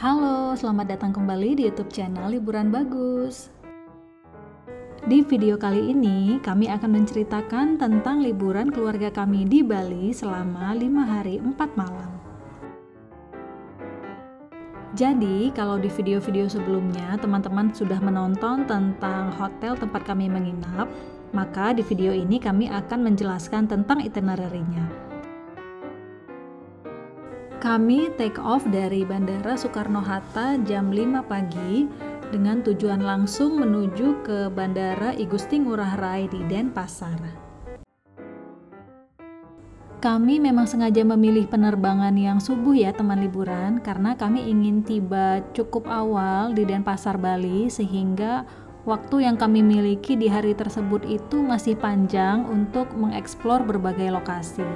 Halo, selamat datang kembali di YouTube channel Liburan Bagus. Di video kali ini, kami akan menceritakan tentang liburan keluarga kami di Bali selama 5 hari 4 malam. Jadi, kalau di video-video sebelumnya teman-teman sudah menonton tentang hotel tempat kami menginap, maka di video ini kami akan menjelaskan tentang itinerary-nya. Kami take off dari Bandara Soekarno-Hatta jam 5 pagi dengan tujuan langsung menuju ke Bandara I Gusti Ngurah Rai di Denpasar. Kami memang sengaja memilih penerbangan yang subuh ya teman liburan, karena kami ingin tiba cukup awal di Denpasar, Bali, sehingga waktu yang kami miliki di hari tersebut itu masih panjang untuk mengeksplor berbagai lokasi.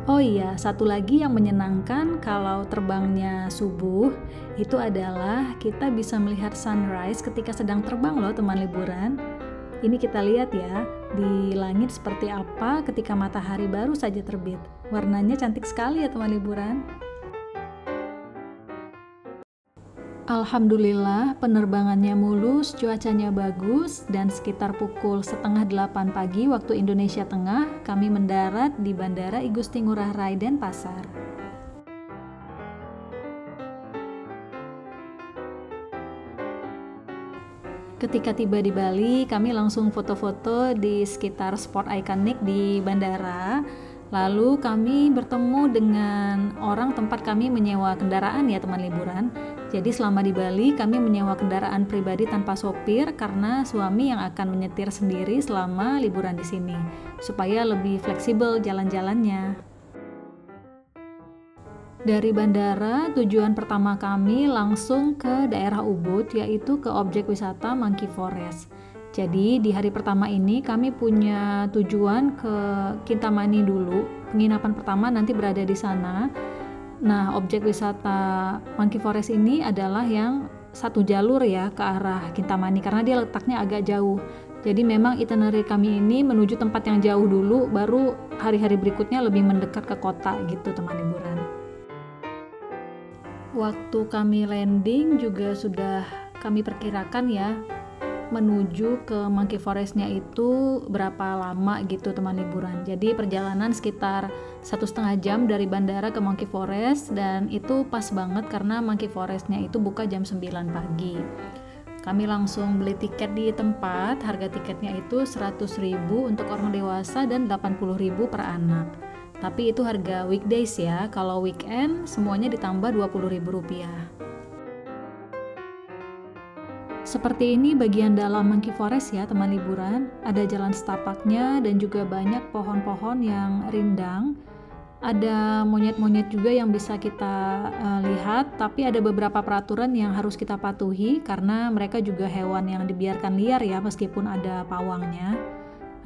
Oh iya, satu lagi yang menyenangkan kalau terbangnya subuh itu adalah kita bisa melihat sunrise ketika sedang terbang loh teman liburan. Ini kita lihat ya, di langit seperti apa ketika matahari baru saja terbit. Warnanya cantik sekali ya teman liburan. Alhamdulillah penerbangannya mulus, cuacanya bagus, dan sekitar pukul 7:30 pagi waktu Indonesia Tengah kami mendarat di Bandara I Gusti Ngurah Rai Denpasar. Ketika tiba di Bali, kami langsung foto-foto di sekitar spot ikonik di bandara. Lalu kami bertemu dengan orang tempat kami menyewa kendaraan ya teman liburan. Jadi selama di Bali kami menyewa kendaraan pribadi tanpa sopir karena suami yang akan menyetir sendiri selama liburan di sini supaya lebih fleksibel jalan-jalannya. Dari bandara, tujuan pertama kami langsung ke daerah Ubud, yaitu ke objek wisata Monkey Forest. Jadi di hari pertama ini kami punya tujuan ke Kintamani dulu. Penginapan pertama nanti berada di sana. Nah, objek wisata Monkey Forest ini adalah yang satu jalur ya ke arah Kintamani karena dia letaknya agak jauh. Jadi memang itinerary kami ini menuju tempat yang jauh dulu, baru hari-hari berikutnya lebih mendekat ke kota gitu teman liburan. Waktu kami landing juga sudah kami perkirakan ya menuju ke Monkey Forest-nya itu berapa lama gitu teman liburan. Jadi perjalanan sekitar 1,5 jam dari bandara ke Monkey Forest, dan itu pas banget karena Monkey Forest-nya itu buka jam 9 pagi. Kami langsung beli tiket di tempat, harga tiketnya itu 100.000 untuk orang dewasa dan 80.000 per anak. Tapi itu harga weekdays ya, kalau weekend semuanya ditambah 20.000 rupiah. Seperti ini bagian dalam Monkey Forest ya teman liburan. Ada jalan setapaknya dan juga banyak pohon-pohon yang rindang. Ada monyet-monyet juga yang bisa kita lihat, tapi ada beberapa peraturan yang harus kita patuhi karena mereka juga hewan yang dibiarkan liar ya meskipun ada pawangnya.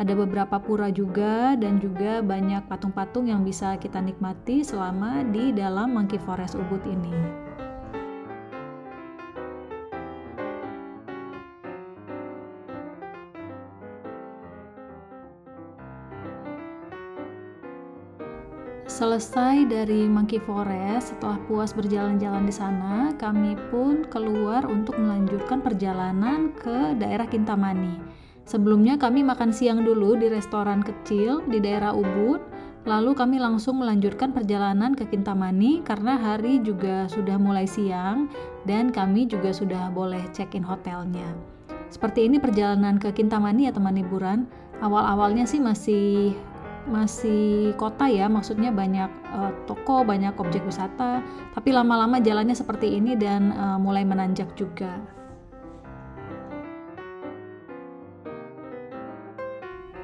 Ada beberapa pura juga dan juga banyak patung-patung yang bisa kita nikmati selama di dalam Monkey Forest Ubud ini. Selesai dari Monkey Forest, setelah puas berjalan-jalan di sana, kami pun keluar untuk melanjutkan perjalanan ke daerah Kintamani. Sebelumnya kami makan siang dulu di restoran kecil di daerah Ubud, lalu kami langsung melanjutkan perjalanan ke Kintamani karena hari juga sudah mulai siang dan kami juga sudah boleh check-in hotelnya. Seperti ini perjalanan ke Kintamani ya teman liburan. Awal-awalnya sih masih kota ya, maksudnya banyak toko, banyak objek wisata, tapi lama-lama jalannya seperti ini dan mulai menanjak juga.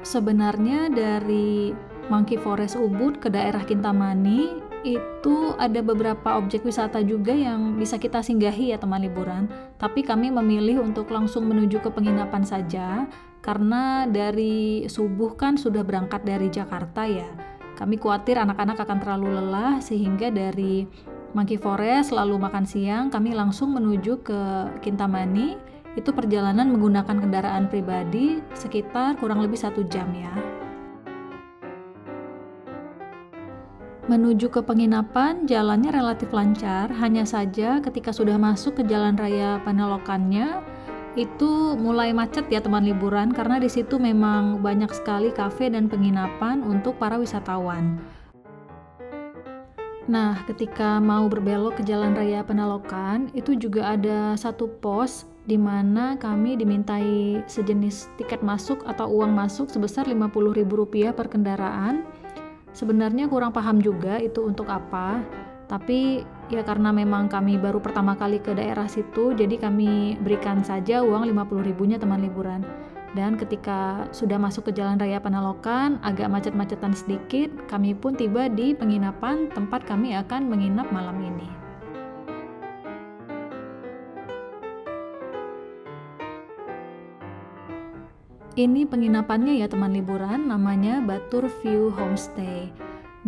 Sebenarnya dari Monkey Forest Ubud ke daerah Kintamani itu ada beberapa objek wisata juga yang bisa kita singgahi ya teman liburan, tapi kami memilih untuk langsung menuju ke penginapan saja karena dari subuh kan sudah berangkat dari Jakarta ya. Kami khawatir anak-anak akan terlalu lelah sehingga dari Monkey Forest lalu makan siang kami langsung menuju ke Kintamani. Itu perjalanan menggunakan kendaraan pribadi sekitar kurang lebih 1 jam ya. Menuju ke penginapan, jalannya relatif lancar, hanya saja ketika sudah masuk ke Jalan Raya Panalokannya, itu mulai macet ya teman liburan, karena di situ memang banyak sekali kafe dan penginapan untuk para wisatawan. Nah, ketika mau berbelok ke Jalan Raya Panalokan, itu juga ada satu pos di mana kami dimintai sejenis tiket masuk atau uang masuk sebesar Rp50.000 per kendaraan. Sebenarnya kurang paham juga itu untuk apa, tapi ya karena memang kami baru pertama kali ke daerah situ, jadi kami berikan saja uang 50.000-nya teman liburan. Dan ketika sudah masuk ke Jalan Raya Panalokan, agak macet-macetan sedikit, kami pun tiba di penginapan tempat kami akan menginap malam ini. Ini penginapannya ya teman liburan, namanya Batur View Homestay.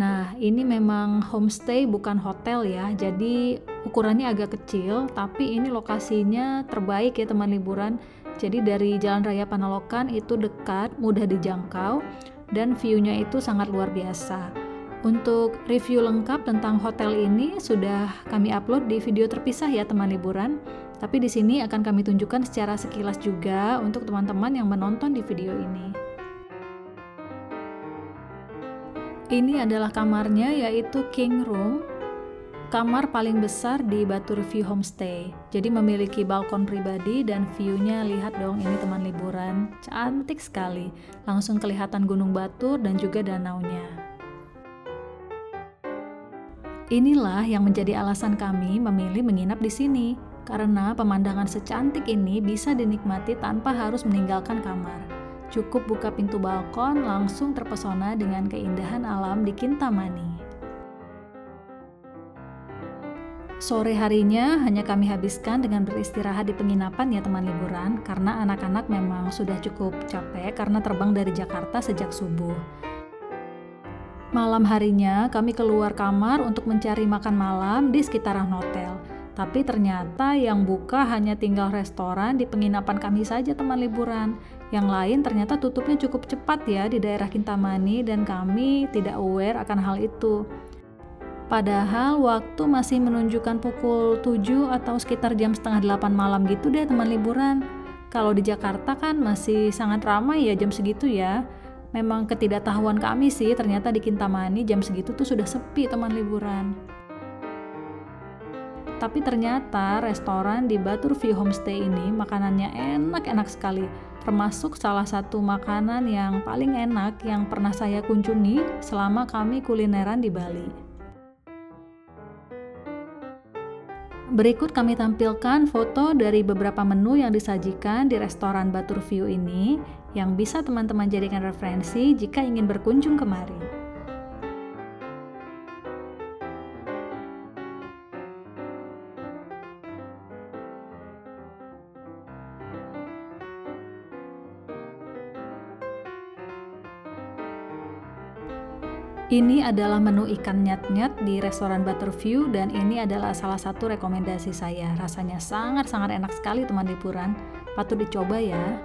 Nah, ini memang homestay bukan hotel ya, jadi ukurannya agak kecil, tapi ini lokasinya terbaik ya teman liburan. Jadi dari Jalan Raya Panalokan itu dekat, mudah dijangkau, dan view-nya itu sangat luar biasa. Untuk review lengkap tentang hotel ini sudah kami upload di video terpisah ya teman liburan. Tapi di sini akan kami tunjukkan secara sekilas juga untuk teman-teman yang menonton di video ini. Ini adalah kamarnya, yaitu King Room, kamar paling besar di Batur View Homestay. Jadi memiliki balkon pribadi dan view-nya, lihat dong ini teman liburan, cantik sekali. Langsung kelihatan Gunung Batur dan juga danaunya. Inilah yang menjadi alasan kami memilih menginap di sini. Karena pemandangan secantik ini bisa dinikmati tanpa harus meninggalkan kamar. Cukup buka pintu balkon, langsung terpesona dengan keindahan alam di Kintamani. Sore harinya hanya kami habiskan dengan beristirahat di penginapan ya teman liburan, karena anak-anak memang sudah cukup capek karena terbang dari Jakarta sejak subuh. Malam harinya kami keluar kamar untuk mencari makan malam di sekitaran hotel. Tapi ternyata yang buka hanya tinggal restoran di penginapan kami saja teman liburan. Yang lain ternyata tutupnya cukup cepat ya di daerah Kintamani, dan kami tidak aware akan hal itu. Padahal waktu masih menunjukkan pukul 7 atau sekitar jam setengah 8 malam gitu deh teman liburan. Kalau di Jakarta kan masih sangat ramai ya jam segitu ya. Memang ketidaktahuan kami sih, ternyata di Kintamani jam segitu tuh sudah sepi teman liburan. Tapi ternyata restoran di Batur View Homestay ini makanannya enak-enak sekali. Termasuk salah satu makanan yang paling enak yang pernah saya kunjungi selama kami kulineran di Bali. Berikut kami tampilkan foto dari beberapa menu yang disajikan di restoran Batur View ini yang bisa teman-teman jadikan referensi jika ingin berkunjung kemari. Ini adalah menu ikan nyat-nyat di restoran Batur View, dan ini adalah salah satu rekomendasi saya. Rasanya sangat-sangat enak sekali teman liburan, patut dicoba ya.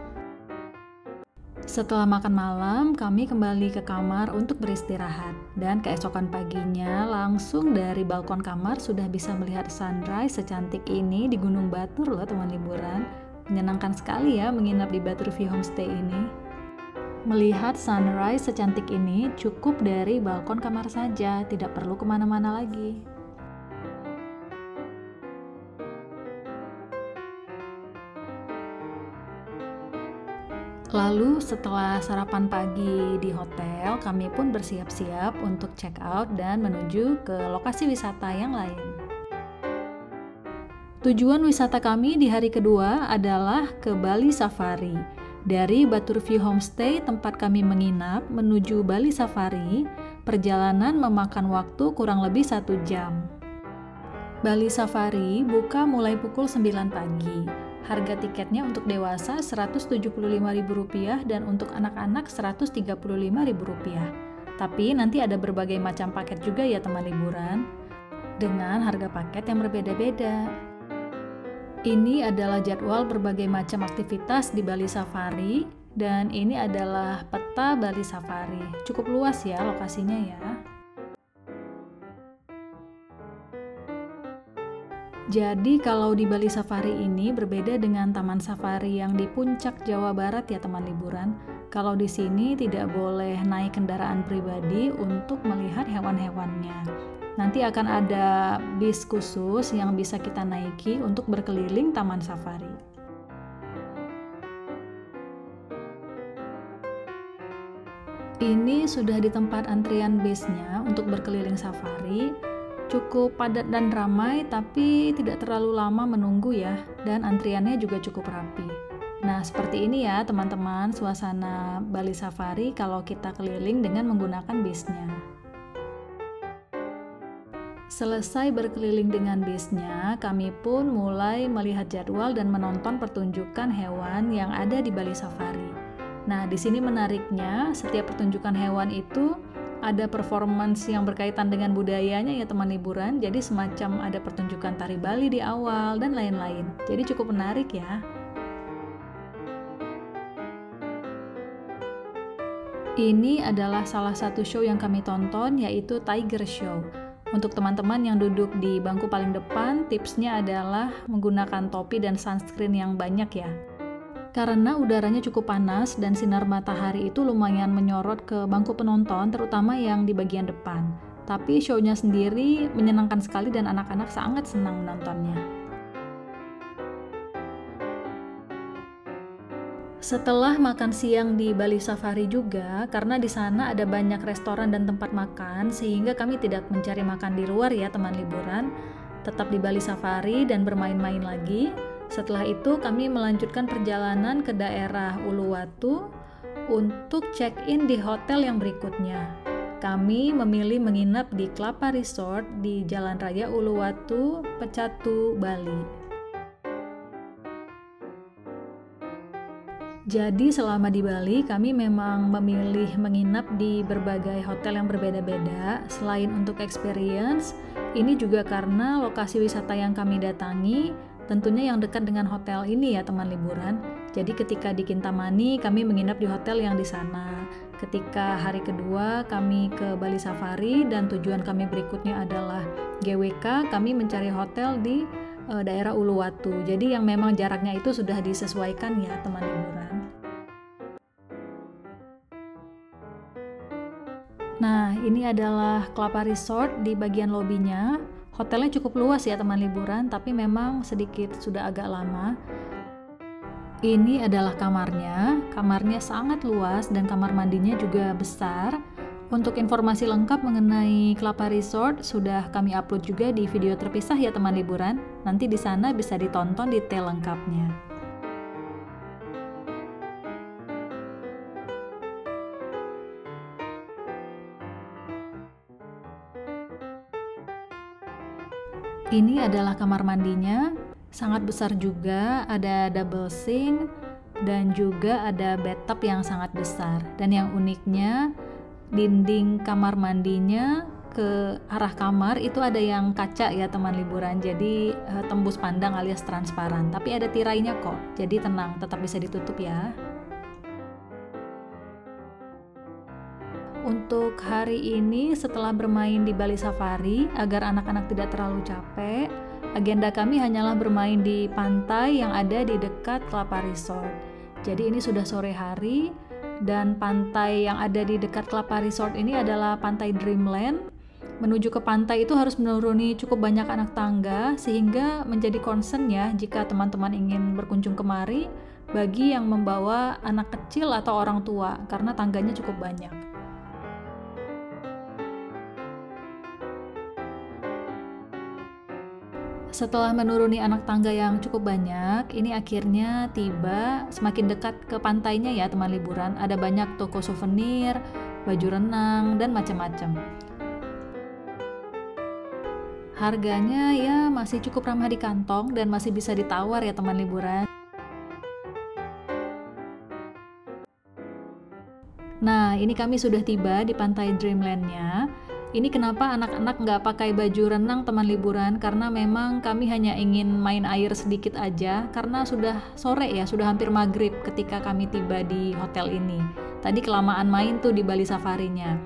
Setelah makan malam, kami kembali ke kamar untuk beristirahat. Dan keesokan paginya, langsung dari balkon kamar sudah bisa melihat sunrise secantik ini di Gunung Batur loh teman liburan. Menyenangkan sekali ya menginap di Batur View Homestay ini. Melihat sunrise secantik ini cukup dari balkon kamar saja, tidak perlu kemana-mana lagi. Lalu setelah sarapan pagi di hotel, kami pun bersiap-siap untuk check out dan menuju ke lokasi wisata yang lain. Tujuan wisata kami di hari kedua adalah ke Bali Safari. Dari Batur View Homestay tempat kami menginap menuju Bali Safari, perjalanan memakan waktu kurang lebih 1 jam. Bali Safari buka mulai pukul 9 pagi. Harga tiketnya untuk dewasa Rp175.000 dan untuk anak-anak Rp135.000. Tapi nanti ada berbagai macam paket juga ya teman liburan, dengan harga paket yang berbeda-beda. Ini adalah jadwal berbagai macam aktivitas di Bali Safari, dan ini adalah peta Bali Safari. Cukup luas ya lokasinya ya. Jadi kalau di Bali Safari ini berbeda dengan taman safari yang di puncak Jawa Barat ya teman liburan. Kalau di sini tidak boleh naik kendaraan pribadi untuk melihat hewan-hewannya. Nanti akan ada bis khusus yang bisa kita naiki untuk berkeliling taman safari. Ini sudah di tempat antrian bisnya untuk berkeliling safari. Cukup padat dan ramai, tapi tidak terlalu lama menunggu ya, dan antriannya juga cukup rapi. Nah, seperti ini ya teman-teman, suasana Bali Safari kalau kita keliling dengan menggunakan bisnya. Selesai berkeliling dengan bisnya, kami pun mulai melihat jadwal dan menonton pertunjukan hewan yang ada di Bali Safari. Nah, di sini menariknya, setiap pertunjukan hewan itu ada performance yang berkaitan dengan budayanya ya teman liburan. Jadi semacam ada pertunjukan tari Bali di awal dan lain-lain. Jadi cukup menarik ya. Ini adalah salah satu show yang kami tonton, yaitu Tiger Show. Untuk teman-teman yang duduk di bangku paling depan, tipsnya adalah menggunakan topi dan sunscreen yang banyak ya. Karena udaranya cukup panas dan sinar matahari itu lumayan menyorot ke bangku penonton, terutama yang di bagian depan. Tapi show-nya sendiri menyenangkan sekali dan anak-anak sangat senang menontonnya. Setelah makan siang di Bali Safari juga, karena di sana ada banyak restoran dan tempat makan, sehingga kami tidak mencari makan di luar ya teman liburan, tetap di Bali Safari dan bermain-main lagi. Setelah itu kami melanjutkan perjalanan ke daerah Uluwatu untuk check-in di hotel yang berikutnya. Kami memilih menginap di Kelapa Resort di Jalan Raya Uluwatu, Pecatu, Bali. Jadi selama di Bali kami memang memilih menginap di berbagai hotel yang berbeda-beda. Selain untuk experience, ini juga karena lokasi wisata yang kami datangi tentunya yang dekat dengan hotel ini ya teman liburan. Jadi ketika di Kintamani kami menginap di hotel yang di sana. Ketika hari kedua kami ke Bali Safari dan tujuan kami berikutnya adalah GWK, kami mencari hotel di daerah Uluwatu. Jadi yang memang jaraknya itu sudah disesuaikan ya teman liburan. Nah, ini adalah Kelapa Resort di bagian lobinya. Hotelnya cukup luas ya teman liburan, tapi memang sedikit sudah agak lama. Ini adalah kamarnya sangat luas dan kamar mandinya juga besar. Untuk informasi lengkap mengenai Kelapa Resort sudah kami upload juga di video terpisah ya teman liburan. Nanti di sana bisa ditonton detail lengkapnya. Ini adalah kamar mandinya, sangat besar juga, ada double sink dan juga ada bathtub yang sangat besar. Dan yang uniknya, dinding kamar mandinya ke arah kamar itu ada yang kaca ya teman liburan, jadi tembus pandang alias transparan. Tapi ada tirainya kok, jadi tenang, tetap bisa ditutup ya. Untuk hari ini setelah bermain di Bali Safari, agar anak-anak tidak terlalu capek, agenda kami hanyalah bermain di pantai yang ada di dekat Kelapa Resort. Jadi ini sudah sore hari dan pantai yang ada di dekat Kelapa Resort ini adalah pantai Dreamland. Menuju ke pantai itu harus menuruni cukup banyak anak tangga sehingga menjadi concern ya jika teman-teman ingin berkunjung kemari bagi yang membawa anak kecil atau orang tua karena tangganya cukup banyak. Setelah menuruni anak tangga yang cukup banyak, ini akhirnya tiba semakin dekat ke pantainya ya teman liburan. Ada banyak toko souvenir, baju renang, dan macam-macam. Harganya ya masih cukup ramah di kantong dan masih bisa ditawar ya teman liburan. Nah, ini kami sudah tiba di pantai Dreamland-nya. Ini kenapa anak-anak nggak pakai baju renang teman liburan, karena memang kami hanya ingin main air sedikit aja karena sudah sore ya, sudah hampir maghrib ketika kami tiba di hotel ini. Tadi kelamaan main tuh di Bali Safarinya.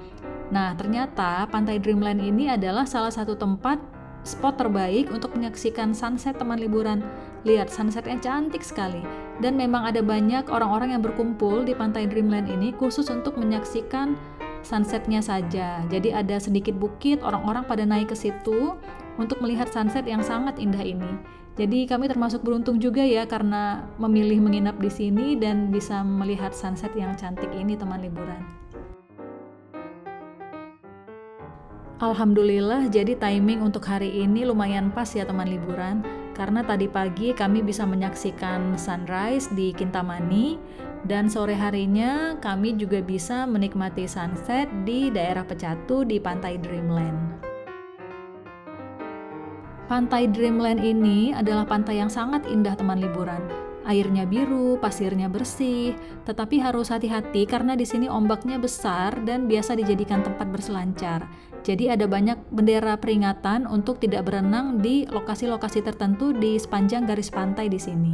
Nah ternyata pantai Dreamland ini adalah salah satu tempat spot terbaik untuk menyaksikan sunset teman liburan. Lihat, sunsetnya cantik sekali. Dan memang ada banyak orang-orang yang berkumpul di pantai Dreamland ini khusus untuk menyaksikan sunsetnya saja. Jadi ada sedikit bukit, orang-orang pada naik ke situ untuk melihat sunset yang sangat indah ini. Jadi kami termasuk beruntung juga ya karena memilih menginap di sini dan bisa melihat sunset yang cantik ini teman liburan. Alhamdulillah, jadi timing untuk hari ini lumayan pas ya teman liburan, karena tadi pagi kami bisa menyaksikan sunrise di Kintamani dan sore harinya kami juga bisa menikmati sunset di daerah Pecatu di pantai Dreamland. Pantai Dreamland ini adalah pantai yang sangat indah teman liburan. Airnya biru, pasirnya bersih, tetapi harus hati-hati karena di sini ombaknya besar dan biasa dijadikan tempat berselancar. Jadi ada banyak bendera peringatan untuk tidak berenang di lokasi-lokasi tertentu di sepanjang garis pantai di sini.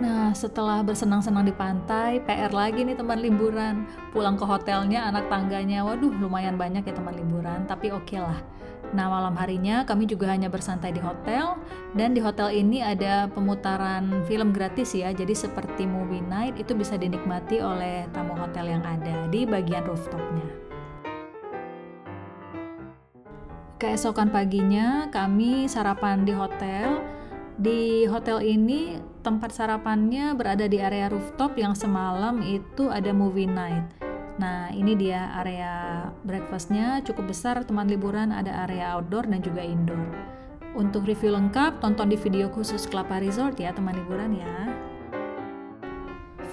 Nah, setelah bersenang-senang di pantai, PR lagi nih teman liburan. Pulang ke hotelnya, anak tangganya, waduh lumayan banyak ya teman liburan, tapi oke lah. Nah, malam harinya kami juga hanya bersantai di hotel, dan di hotel ini ada pemutaran film gratis ya, jadi seperti movie night itu bisa dinikmati oleh tamu hotel yang ada di bagian rooftopnya. Keesokan paginya kami sarapan di hotel. Di hotel ini tempat sarapannya berada di area rooftop yang semalam itu ada movie night. Nah, ini dia area breakfastnya cukup besar teman liburan, ada area outdoor dan juga indoor. Untuk review lengkap tonton di video khusus Kelapa Resort ya teman liburan ya.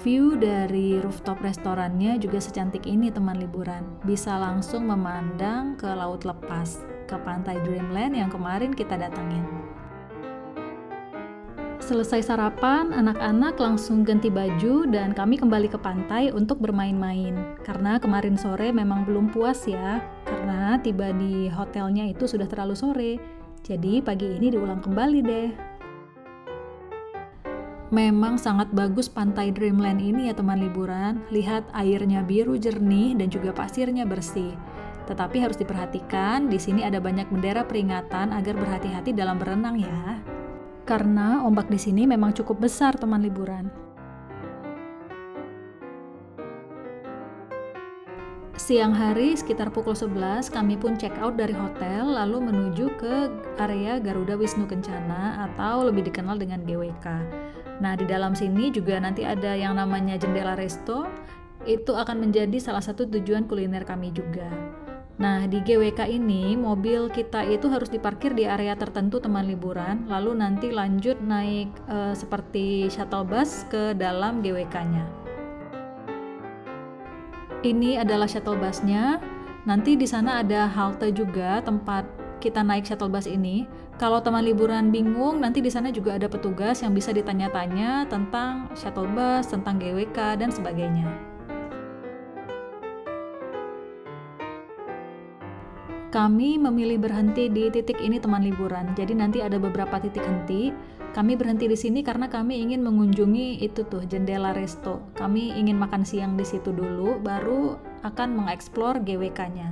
View dari rooftop restorannya juga secantik ini teman liburan. Bisa langsung memandang ke laut lepas, ke pantai Dreamland yang kemarin kita datengin. Selesai sarapan, anak-anak langsung ganti baju dan kami kembali ke pantai untuk bermain-main. Karena kemarin sore memang belum puas ya, karena tiba di hotelnya itu sudah terlalu sore. Jadi pagi ini diulang kembali deh. Memang sangat bagus pantai Dreamland ini ya teman liburan. Lihat airnya biru jernih dan juga pasirnya bersih. Tetapi harus diperhatikan, di sini ada banyak bendera peringatan agar berhati-hati dalam berenang ya. Karena ombak di sini memang cukup besar teman liburan. Siang hari sekitar pukul 11 kami pun check out dari hotel lalu menuju ke area Garuda Wisnu Kencana atau lebih dikenal dengan GWK. Nah, di dalam sini juga nanti ada yang namanya Jendela Resto. Itu akan menjadi salah satu tujuan kuliner kami juga. Nah, di GWK ini mobil kita itu harus diparkir di area tertentu teman liburan, lalu nanti lanjut naik seperti shuttle bus ke dalam GWK-nya. Ini adalah shuttle busnya. Nanti di sana ada halte juga tempat kita naik shuttle bus ini. Kalau teman liburan bingung, nanti di sana juga ada petugas yang bisa ditanya-tanya tentang shuttle bus, tentang GWK dan sebagainya. Kami memilih berhenti di titik ini teman liburan. Jadi nanti ada beberapa titik henti. Kami berhenti di sini karena kami ingin mengunjungi itu tuh Jendela Resto. Kami ingin makan siang di situ dulu, baru akan mengeksplor GWK-nya.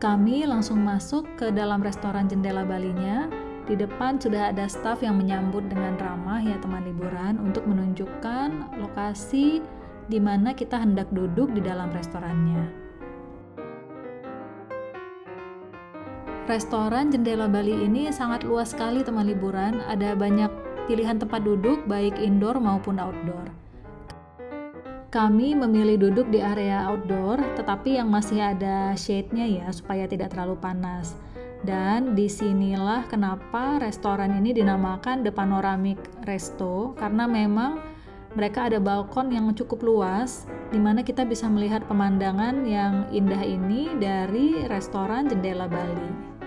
Kami langsung masuk ke dalam restoran Jendela Bali-nya. Di depan sudah ada staf yang menyambut dengan ramah ya teman liburan untuk menunjukkan lokasi di mana kita hendak duduk di dalam restorannya. Restoran Jendela Bali ini sangat luas sekali teman liburan, ada banyak pilihan tempat duduk baik indoor maupun outdoor. Kami memilih duduk di area outdoor, tetapi yang masih ada shade-nya ya supaya tidak terlalu panas. Dan disinilah kenapa restoran ini dinamakan The Panoramic Resto, karena memang mereka ada balkon yang cukup luas, di mana kita bisa melihat pemandangan yang indah ini dari restoran Jendela Bali.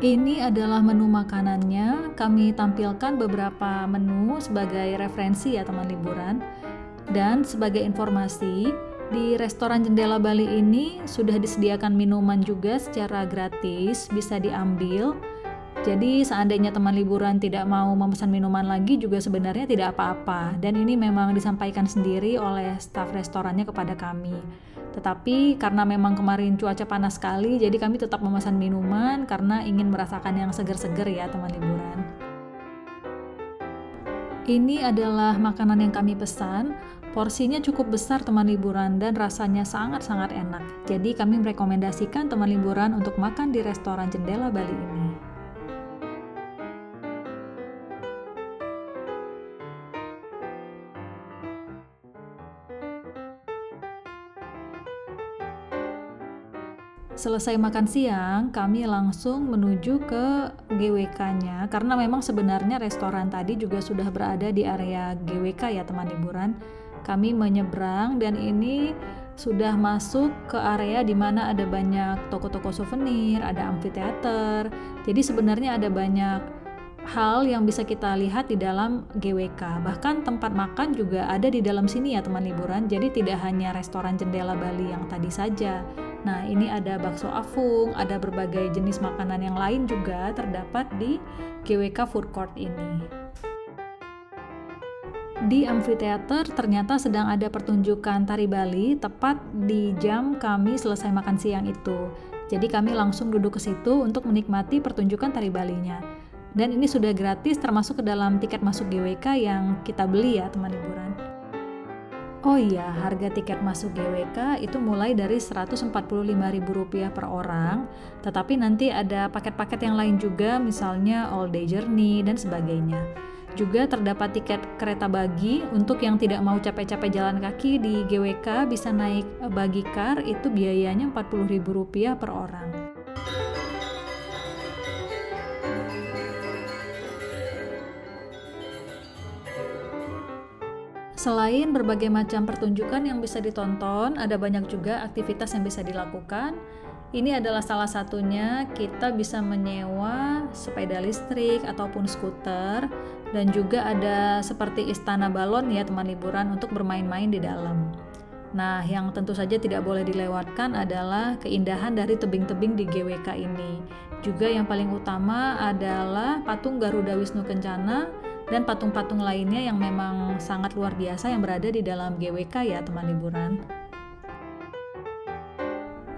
Ini adalah menu makanannya. Kami tampilkan beberapa menu sebagai referensi ya teman liburan. Dan sebagai informasi, di restoran Jendela Bali ini sudah disediakan minuman juga secara gratis, bisa diambil. Jadi seandainya teman liburan tidak mau memesan minuman lagi juga sebenarnya tidak apa-apa, dan ini memang disampaikan sendiri oleh staf restorannya kepada kami. Tetapi karena memang kemarin cuaca panas sekali, jadi kami tetap memesan minuman karena ingin merasakan yang seger-seger ya teman liburan. Ini adalah makanan yang kami pesan. Porsinya cukup besar teman liburan dan rasanya sangat-sangat enak. Jadi kami merekomendasikan teman liburan untuk makan di restoran Jendela Bali ini. Selesai makan siang, kami langsung menuju ke GWK-nya karena memang sebenarnya restoran tadi juga sudah berada di area GWK ya teman liburan. Kami menyeberang dan ini sudah masuk ke area di mana ada banyak toko-toko souvenir, ada amphitheater. Jadi sebenarnya ada banyak hal yang bisa kita lihat di dalam GWK. Bahkan tempat makan juga ada di dalam sini ya teman liburan. Jadi tidak hanya restoran Jendela Bali yang tadi saja. Nah, ini ada bakso afung, ada berbagai jenis makanan yang lain juga terdapat di GWK Food Court ini. Di amphitheater ternyata sedang ada pertunjukan tari Bali tepat di jam kami selesai makan siang itu. Jadi kami langsung duduk ke situ untuk menikmati pertunjukan tari Balinya. Dan ini sudah gratis termasuk ke dalam tiket masuk GWK yang kita beli ya teman liburan. Oh iya, harga tiket masuk GWK itu mulai dari Rp145.000 per orang, tetapi nanti ada paket-paket yang lain juga, misalnya all day journey dan sebagainya. Juga terdapat tiket kereta bagi untuk yang tidak mau capek-capek jalan kaki di GWK bisa naik bagi car, itu biayanya Rp40.000 per orang. Selain berbagai macam pertunjukan yang bisa ditonton, ada banyak juga aktivitas yang bisa dilakukan. Ini adalah salah satunya, kita bisa menyewa sepeda listrik ataupun skuter, dan juga ada seperti istana balon ya teman liburan untuk bermain-main di dalam. Nah, yang tentu saja tidak boleh dilewatkan adalah keindahan dari tebing-tebing di GWK ini. Juga yang paling utama adalah patung Garuda Wisnu Kencana dan patung-patung lainnya yang memang sangat luar biasa yang berada di dalam GWK ya teman liburan.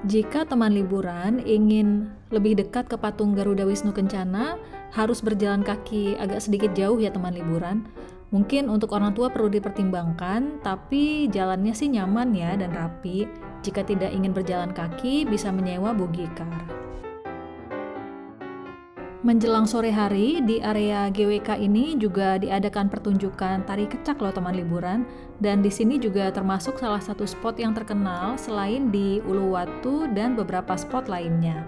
Jika teman liburan ingin lebih dekat ke patung Garuda Wisnu Kencana, harus berjalan kaki agak sedikit jauh ya teman liburan. Mungkin untuk orang tua perlu dipertimbangkan, tapi jalannya sih nyaman ya dan rapi. Jika tidak ingin berjalan kaki, bisa menyewa buggy car. Menjelang sore hari, di area GWK ini juga diadakan pertunjukan tari kecak loh teman liburan, dan di sini juga termasuk salah satu spot yang terkenal selain di Uluwatu dan beberapa spot lainnya.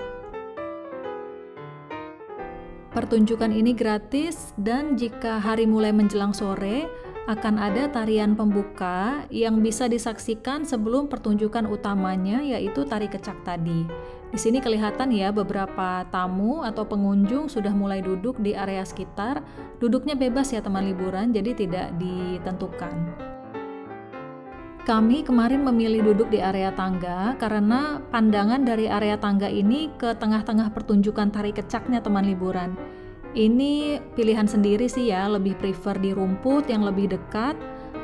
Pertunjukan ini gratis dan jika hari mulai menjelang sore, akan ada tarian pembuka yang bisa disaksikan sebelum pertunjukan utamanya yaitu tari kecak tadi. Di sini kelihatan ya beberapa tamu atau pengunjung sudah mulai duduk di area sekitar. Duduknya bebas ya teman liburan, jadi tidak ditentukan. Kami kemarin memilih duduk di area tangga karena pandangan dari area tangga ini ke tengah-tengah pertunjukan tari kecaknya teman liburan. Ini pilihan sendiri sih ya, lebih prefer di rumput yang lebih dekat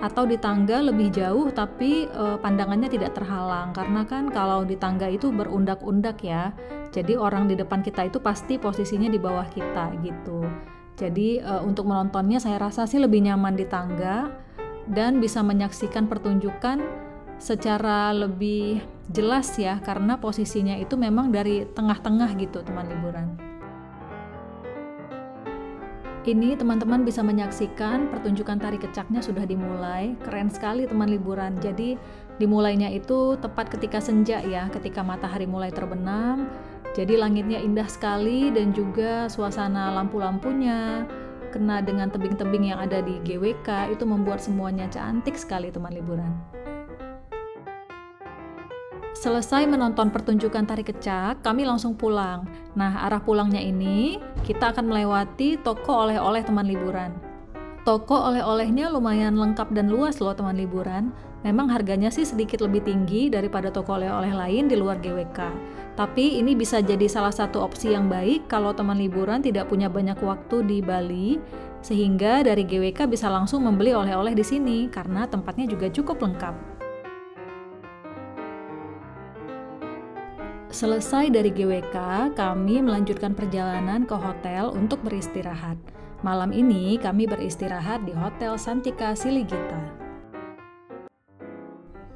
atau di tangga lebih jauh tapi pandangannya tidak terhalang karena kan kalau di tangga itu berundak-undak ya. Jadi orang di depan kita itu pasti posisinya di bawah kita gitu. Jadi untuk menontonnya saya rasa sih lebih nyaman di tangga dan bisa menyaksikan pertunjukan secara lebih jelas ya karena posisinya itu memang dari tengah-tengah gitu teman liburan. Ini teman-teman bisa menyaksikan pertunjukan tari kecaknya sudah dimulai. Keren sekali teman liburan. Jadi dimulainya itu tepat ketika senja ya, ketika matahari mulai terbenam. Jadi langitnya indah sekali dan juga suasana lampu-lampunya kena dengan tebing-tebing yang ada di GWK itu membuat semuanya cantik sekali teman liburan. Selesai menonton pertunjukan tari kecak, kami langsung pulang. Nah, arah pulangnya ini kita akan melewati toko oleh-oleh teman liburan. Toko oleh-olehnya lumayan lengkap dan luas loh teman liburan. Memang harganya sih sedikit lebih tinggi daripada toko oleh-oleh lain di luar GWK. Tapi ini bisa jadi salah satu opsi yang baik kalau teman liburan tidak punya banyak waktu di Bali, sehingga dari GWK bisa langsung membeli oleh-oleh di sini karena tempatnya juga cukup lengkap. Selesai dari GWK, kami melanjutkan perjalanan ke hotel untuk beristirahat. Malam ini kami beristirahat di Hotel Santika Siligita.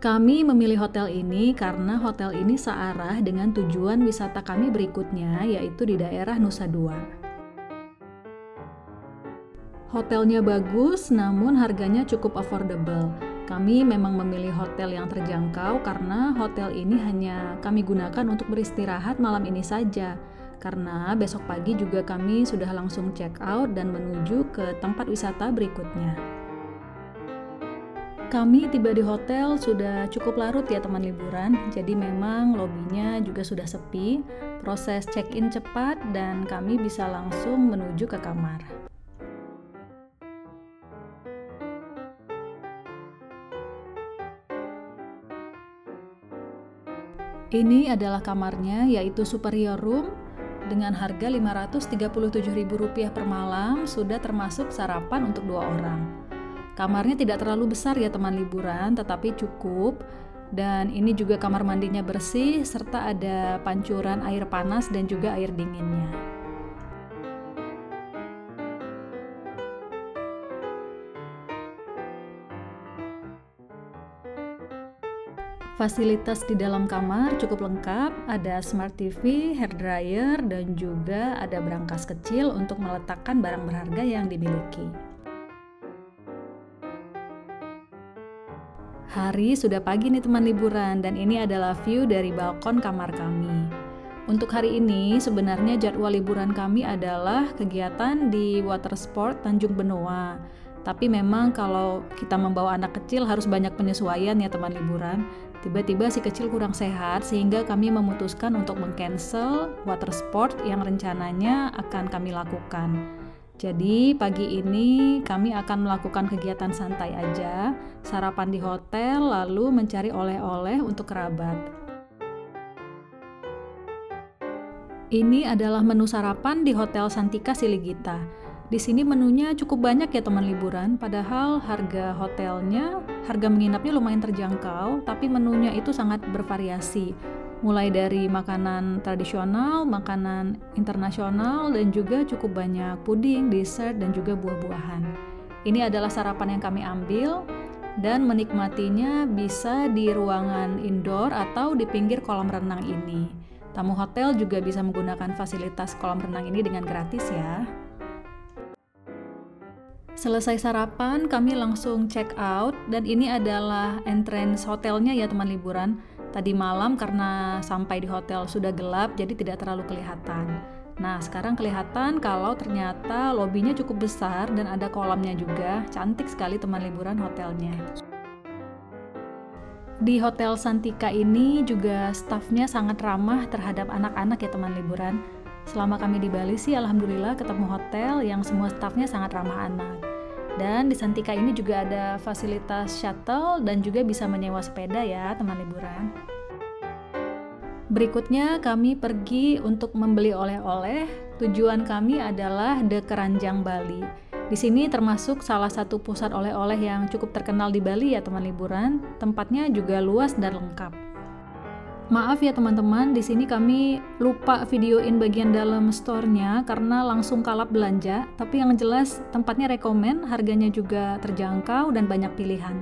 Kami memilih hotel ini karena hotel ini searah dengan tujuan wisata kami berikutnya, yaitu di daerah Nusa Dua. Hotelnya bagus, namun harganya cukup affordable. Kami memang memilih hotel yang terjangkau karena hotel ini hanya kami gunakan untuk beristirahat malam ini saja. Karena besok pagi juga kami sudah langsung check out dan menuju ke tempat wisata berikutnya. Kami tiba di hotel sudah cukup larut ya teman liburan, jadi memang lobinya juga sudah sepi, proses check-in cepat dan kami bisa langsung menuju ke kamar. Ini adalah kamarnya, yaitu Superior Room dengan harga Rp537.000 per malam, sudah termasuk sarapan untuk 2 orang. Kamarnya tidak terlalu besar ya teman liburan, tetapi cukup. Dan ini juga kamar mandinya bersih, serta ada pancuran air panas dan juga air dinginnya. Fasilitas di dalam kamar cukup lengkap, ada smart TV, hair dryer, dan juga ada brankas kecil untuk meletakkan barang berharga yang dimiliki. Hari sudah pagi nih teman liburan, dan ini adalah view dari balkon kamar kami. Untuk hari ini sebenarnya jadwal liburan kami adalah kegiatan di water sport Tanjung Benoa. Tapi memang kalau kita membawa anak kecil harus banyak penyesuaian ya teman liburan. Tiba-tiba si kecil kurang sehat sehingga kami memutuskan untuk meng-cancel water sport yang rencananya akan kami lakukan. Jadi pagi ini kami akan melakukan kegiatan santai aja, sarapan di hotel lalu mencari oleh-oleh untuk kerabat. Ini adalah menu sarapan di Hotel Santika Siligita. Di sini menunya cukup banyak ya teman liburan, padahal harga menginapnya lumayan terjangkau, tapi menunya itu sangat bervariasi. Mulai dari makanan tradisional, makanan internasional, dan juga cukup banyak puding, dessert, dan juga buah-buahan. Ini adalah sarapan yang kami ambil, dan menikmatinya bisa di ruangan indoor atau di pinggir kolam renang ini. Tamu hotel juga bisa menggunakan fasilitas kolam renang ini dengan gratis ya. Selesai sarapan, kami langsung check out dan ini adalah entrance hotelnya ya teman liburan. Tadi malam karena sampai di hotel sudah gelap jadi tidak terlalu kelihatan. Nah, sekarang kelihatan kalau ternyata lobinya cukup besar dan ada kolamnya juga. Cantik sekali teman liburan hotelnya. Di Hotel Santika ini juga stafnya sangat ramah terhadap anak-anak ya teman liburan. Selama kami di Bali sih alhamdulillah ketemu hotel yang semua stafnya sangat ramah anak. Dan di Santika ini juga ada fasilitas shuttle dan juga bisa menyewa sepeda ya teman liburan. Berikutnya kami pergi untuk membeli oleh-oleh. Tujuan kami adalah The Keranjang Bali. Di sini termasuk salah satu pusat oleh-oleh yang cukup terkenal di Bali ya teman liburan. Tempatnya juga luas dan lengkap. Maaf ya teman-teman, di sini kami lupa videoin bagian dalam store-nya karena langsung kalap belanja. Tapi yang jelas tempatnya rekomen, harganya juga terjangkau dan banyak pilihan.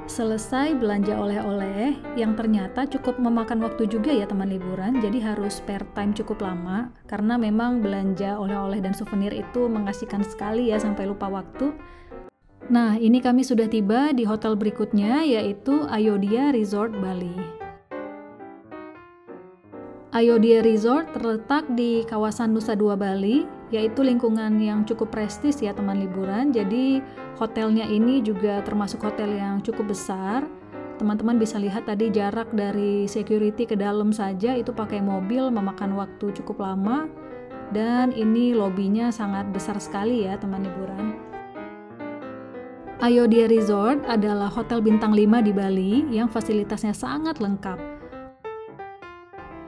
Selesai belanja oleh-oleh yang ternyata cukup memakan waktu juga ya teman liburan, jadi harus spare time cukup lama karena memang belanja oleh-oleh dan souvenir itu mengasihkan sekali ya sampai lupa waktu. Nah, ini kami sudah tiba di hotel berikutnya yaitu Ayodhya Resort Bali. Ayodhya Resort terletak di kawasan Nusa Dua Bali, yaitu lingkungan yang cukup prestis ya teman liburan. Jadi hotelnya ini juga termasuk hotel yang cukup besar. Teman-teman bisa lihat tadi jarak dari security ke dalam saja itu pakai mobil memakan waktu cukup lama. Dan ini lobinya sangat besar sekali ya teman liburan. Ayodhya Resort adalah hotel bintang 5 di Bali yang fasilitasnya sangat lengkap.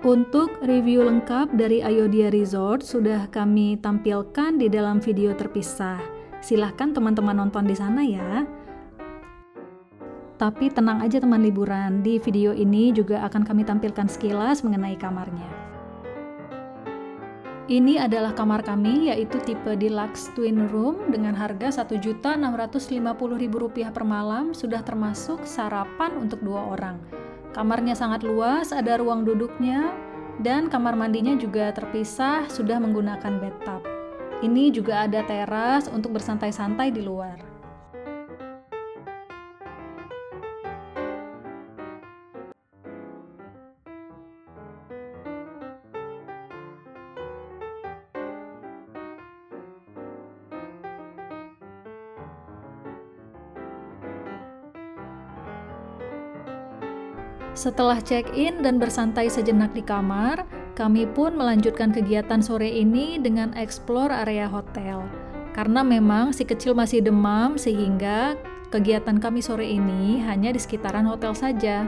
Untuk review lengkap dari Ayodhya Resort sudah kami tampilkan di dalam video terpisah. Silahkan teman-teman nonton di sana ya. Tapi tenang aja teman liburan, di video ini juga akan kami tampilkan sekilas mengenai kamarnya. Ini adalah kamar kami, yaitu tipe deluxe twin room dengan harga Rp1.650.000 per malam, sudah termasuk sarapan untuk 2 orang. Kamarnya sangat luas, ada ruang duduknya, dan kamar mandinya juga terpisah, sudah menggunakan bathtub. Ini juga ada teras untuk bersantai-santai di luar. Setelah check-in dan bersantai sejenak di kamar, kami pun melanjutkan kegiatan sore ini dengan explore area hotel. Karena memang si kecil masih demam, sehingga kegiatan kami sore ini hanya di sekitaran hotel saja.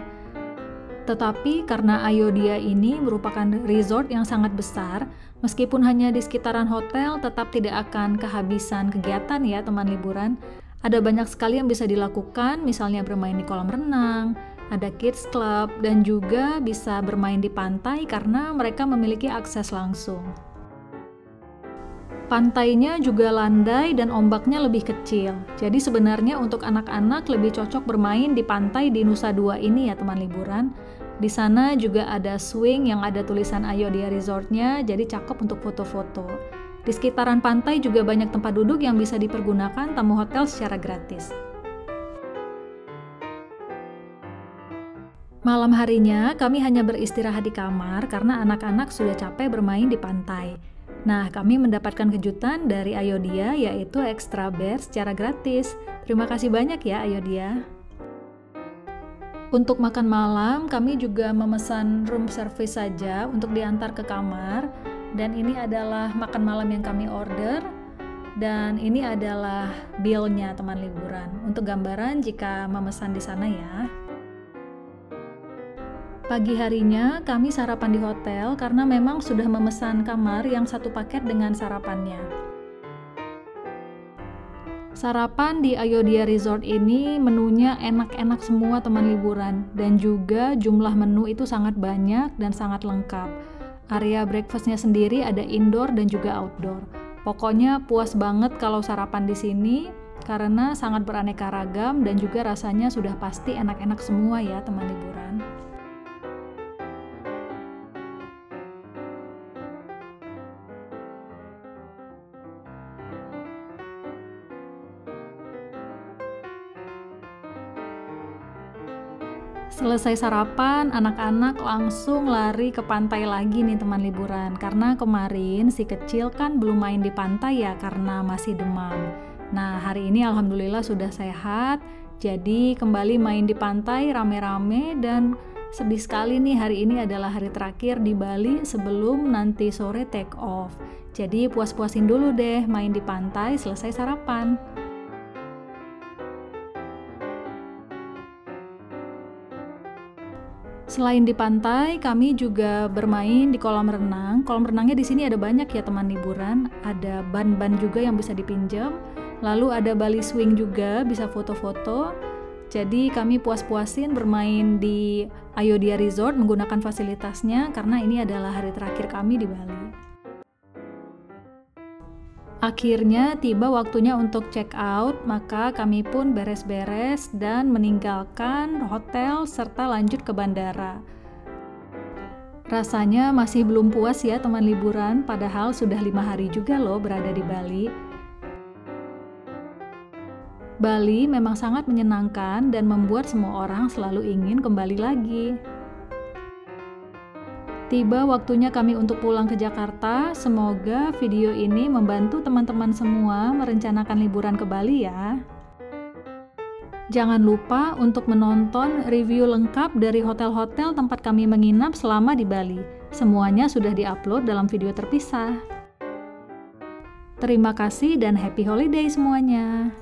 Tetapi karena Ayodhya ini merupakan resort yang sangat besar, meskipun hanya di sekitaran hotel, tetap tidak akan kehabisan kegiatan ya teman liburan. Ada banyak sekali yang bisa dilakukan, misalnya bermain di kolam renang, ada kids club, dan juga bisa bermain di pantai karena mereka memiliki akses langsung. Pantainya juga landai dan ombaknya lebih kecil. Jadi sebenarnya untuk anak-anak lebih cocok bermain di pantai di Nusa Dua ini ya teman liburan. Di sana juga ada swing yang ada tulisan Ayodhya Resortnya, jadi cakep untuk foto-foto. Di sekitaran pantai juga banyak tempat duduk yang bisa dipergunakan tamu hotel secara gratis. Malam harinya kami hanya beristirahat di kamar karena anak-anak sudah capek bermain di pantai. Nah, kami mendapatkan kejutan dari Ayodhya yaitu extra bed secara gratis. Terima kasih banyak ya Ayodhya. Untuk makan malam, kami juga memesan room service saja untuk diantar ke kamar. Dan ini adalah makan malam yang kami order. Dan ini adalah bill-nya teman liburan. Untuk gambaran jika memesan di sana ya. Pagi harinya kami sarapan di hotel karena memang sudah memesan kamar yang satu paket dengan sarapannya. Sarapan di Ayodhya Resort ini menunya enak-enak semua teman liburan, dan juga jumlah menu itu sangat banyak dan sangat lengkap. Area breakfastnya sendiri ada indoor dan juga outdoor. Pokoknya puas banget kalau sarapan di sini karena sangat beraneka ragam dan juga rasanya sudah pasti enak-enak semua ya teman liburan. Selesai sarapan, anak-anak langsung lari ke pantai lagi nih teman liburan. Karena kemarin si kecil kan belum main di pantai ya karena masih demam. Nah, hari ini alhamdulillah sudah sehat. Jadi kembali main di pantai rame-rame, dan sedih sekali nih hari ini adalah hari terakhir di Bali sebelum nanti sore take off. Jadi puas-puasin dulu deh main di pantai selesai sarapan. Selain di pantai, kami juga bermain di kolam renang. Kolam renangnya di sini ada banyak ya teman liburan. Ada ban-ban juga yang bisa dipinjam. Lalu ada Bali swing juga, bisa foto-foto. Jadi kami puas-puasin bermain di Ayodhya Resort menggunakan fasilitasnya karena ini adalah hari terakhir kami di Bali. Akhirnya tiba waktunya untuk check out, maka kami pun beres-beres dan meninggalkan hotel serta lanjut ke bandara. Rasanya masih belum puas ya teman liburan, padahal sudah 5 hari juga loh berada di Bali. Bali memang sangat menyenangkan dan membuat semua orang selalu ingin kembali lagi. Tiba waktunya kami untuk pulang ke Jakarta. Semoga video ini membantu teman-teman semua merencanakan liburan ke Bali ya. Jangan lupa untuk menonton review lengkap dari hotel-hotel tempat kami menginap selama di Bali. Semuanya sudah diupload dalam video terpisah. Terima kasih dan happy holiday semuanya.